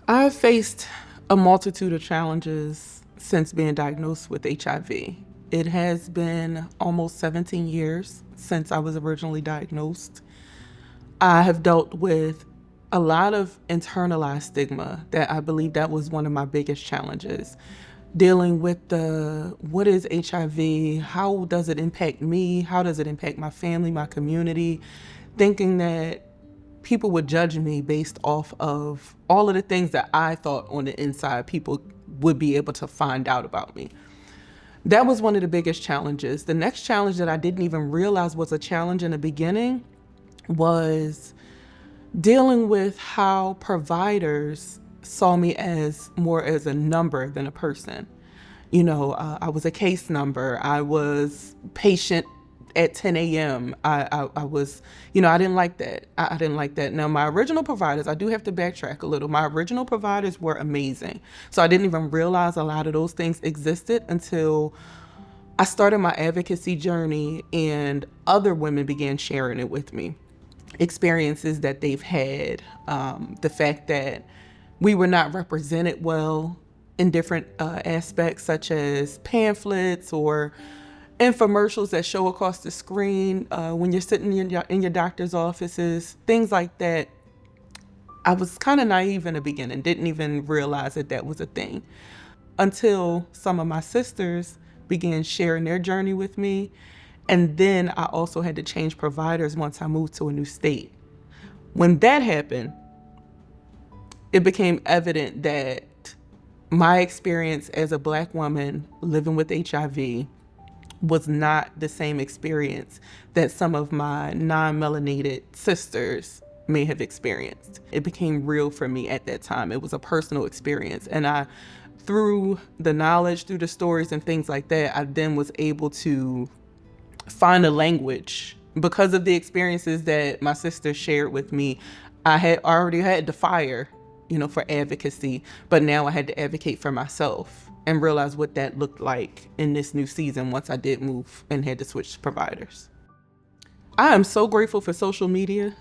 I've faced a multitude of challenges since being diagnosed with HIV. It has been almost 17 years since I was originally diagnosed. I have dealt with a lot of internalized stigma that I believe that was one of my biggest challenges. Dealing with the what is HIV? How does it impact me? How does it impact my family, my community? Thinking that people would judge me based off of all of the things that I thought on the inside people would be able to find out about me. That was one of the biggest challenges. The next challenge that I didn't even realize was a challenge in the beginning was dealing with how providers saw me as more as a number than a person. I was a case number. I was patient at 10 a.m. I was, I didn't like that. I didn't like that. Now, my original providers, I do have to backtrack a little. My original providers were amazing. So I didn't even realize a lot of those things existed until I started my advocacy journey and other women began sharing it with me. Experiences that they've had, the fact that we were not represented well in different aspects, such as pamphlets or infomercials that show across the screen when you're sitting in your doctor's offices, things like that. I was kind of naive in the beginning, didn't even realize that that was a thing until some of my sisters began sharing their journey with me. And then I also had to change providers once I moved to a new state. When that happened, it became evident that my experience as a Black woman living with HIV was not the same experience that some of my non-melanated sisters may have experienced. It became real for me at that time. It was a personal experience. And through the knowledge, through the stories and things like that, I then was able to find a language. Because of the experiences that my sister shared with me, I had already had the fire, for advocacy, but now I had to advocate for myself and realize what that looked like in this new season once I did move and had to switch providers. I am so grateful for social media.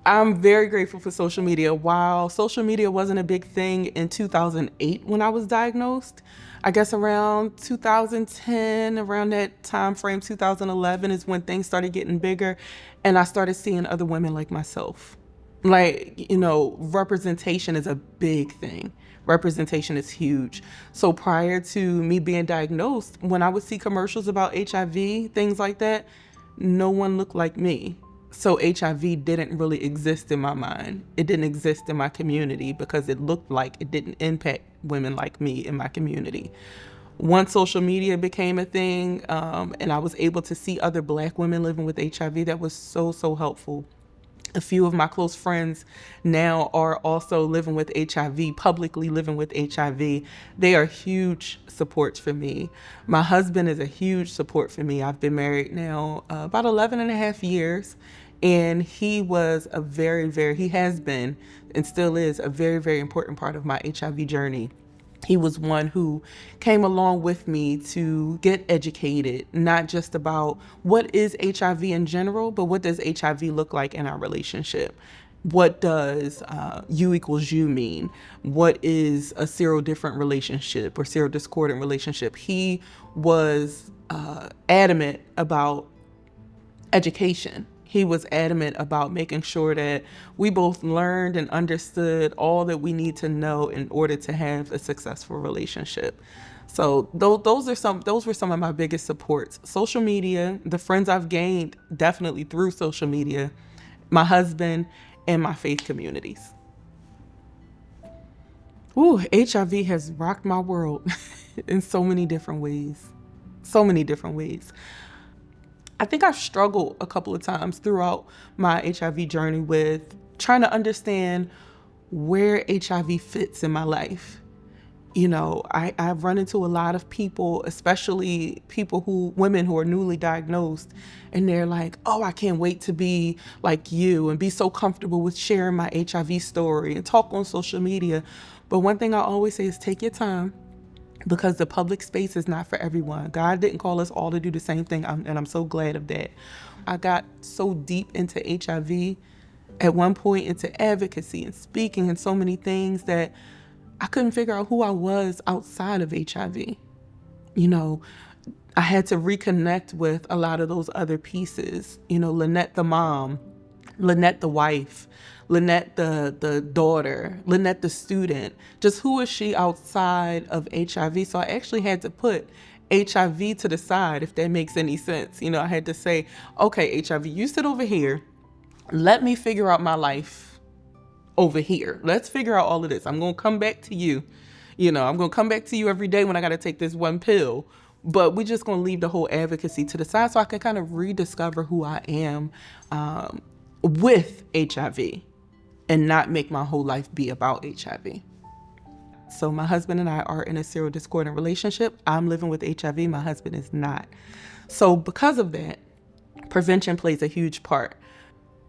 I'm very grateful for social media. While social media wasn't a big thing in 2008 when I was diagnosed, I guess around 2010, around that time frame, 2011 is when things started getting bigger and I started seeing other women like myself. Representation is a big thing. Representation is huge. So prior to me being diagnosed, when I would see commercials about HIV, things like that, no one looked like me. So HIV didn't really exist in my mind. It didn't exist in my community because it looked like it didn't impact women like me in my community. Once social media became a thing, and I was able to see other Black women living with HIV, that was so, so helpful. A few of my close friends now are also living with HIV, publicly living with HIV. They are huge supports for me. My husband is a huge support for me. I've been married now about 11 and a half years. And he was he has been and still is a very, very important part of my HIV journey. He was one who came along with me to get educated, not just about what is HIV in general, but what does HIV look like in our relationship? What does U equals U mean? What is a serodifferent relationship or serodiscordant relationship? He was adamant about education. He was adamant about making sure that we both learned and understood all that we need to know in order to have a successful relationship. So those were some of my biggest supports. Social media, the friends I've gained definitely through social media, my husband, and my faith communities. Ooh, HIV has rocked my world in so many different ways. So many different ways. I think I've struggled a couple of times throughout my HIV journey with trying to understand where HIV fits in my life. I've run into a lot of people, especially women who are newly diagnosed, and they're like, oh, I can't wait to be like you and be so comfortable with sharing my HIV story and talk on social media. But one thing I always say is take your time, because the public space is not for everyone. God didn't call us all to do the same thing, and I'm so glad of that. I got so deep into HIV at one point into advocacy and speaking and so many things that I couldn't figure out who I was outside of HIV. You know, I had to reconnect with a lot of those other pieces. You know, Lynette the mom, Lynette the wife, Lynette the daughter, Lynette the student. Just who is she outside of HIV? So I actually had to put HIV to the side, if that makes any sense. You know, I had to say, okay, HIV, you sit over here. Let me figure out my life over here. Let's figure out all of this. I'm going to come back to you. You know, I'm going to come back to you every day when I got to take this one pill. But we're just going to leave the whole advocacy to the side so I can kind of rediscover who I am with HIV and not make my whole life be about HIV. So my husband and I are in a serial discordant relationship. I'm living with HIV. My husband is not. So because of that, prevention plays a huge part.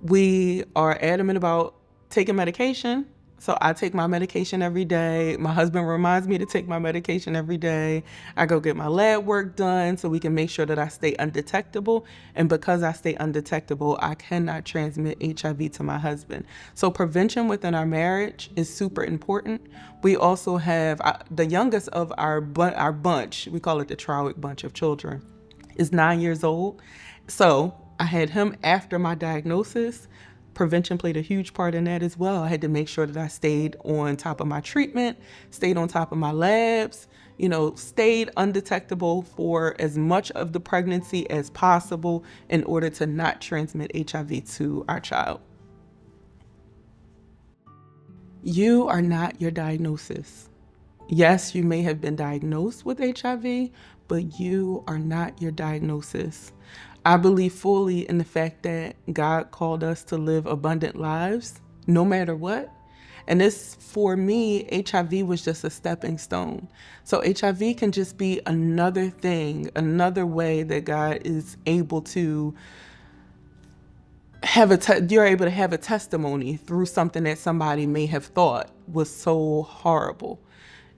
We are adamant about taking medication. So I take my medication every day. My husband reminds me to take my medication every day. I go get my lab work done so we can make sure that I stay undetectable. And because I stay undetectable, I cannot transmit HIV to my husband. So prevention within our marriage is super important. We also have the youngest of our bunch, we call it the Trawick bunch of children, is 9 years old. So I had him after my diagnosis. Prevention played a huge part in that as well. I had to make sure that I stayed on top of my treatment, stayed on top of my labs, you know, stayed undetectable for as much of the pregnancy as possible in order to not transmit HIV to our child. You are not your diagnosis. Yes, you may have been diagnosed with HIV, but you are not your diagnosis. I believe fully in the fact that God called us to live abundant lives, no matter what. And this, for me, HIV was just a stepping stone. So HIV can just be another thing, another way that God is able to you're able to have a testimony through something that somebody may have thought was so horrible.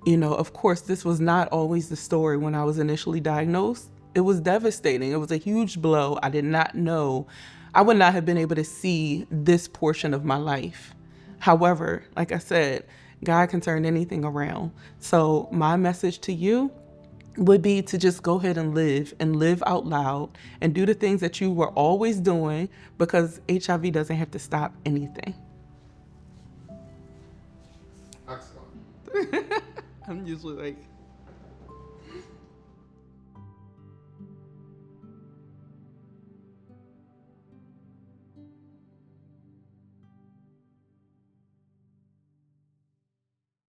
You know, of course, this was not always the story when I was initially diagnosed. It was devastating. It was a huge blow. I did not know. I would not have been able to see this portion of my life. However, like I said, God can turn anything around. So my message to you would be to just go ahead and live out loud and do the things that you were always doing, because HIV doesn't have to stop anything. Excellent. I'm usually like,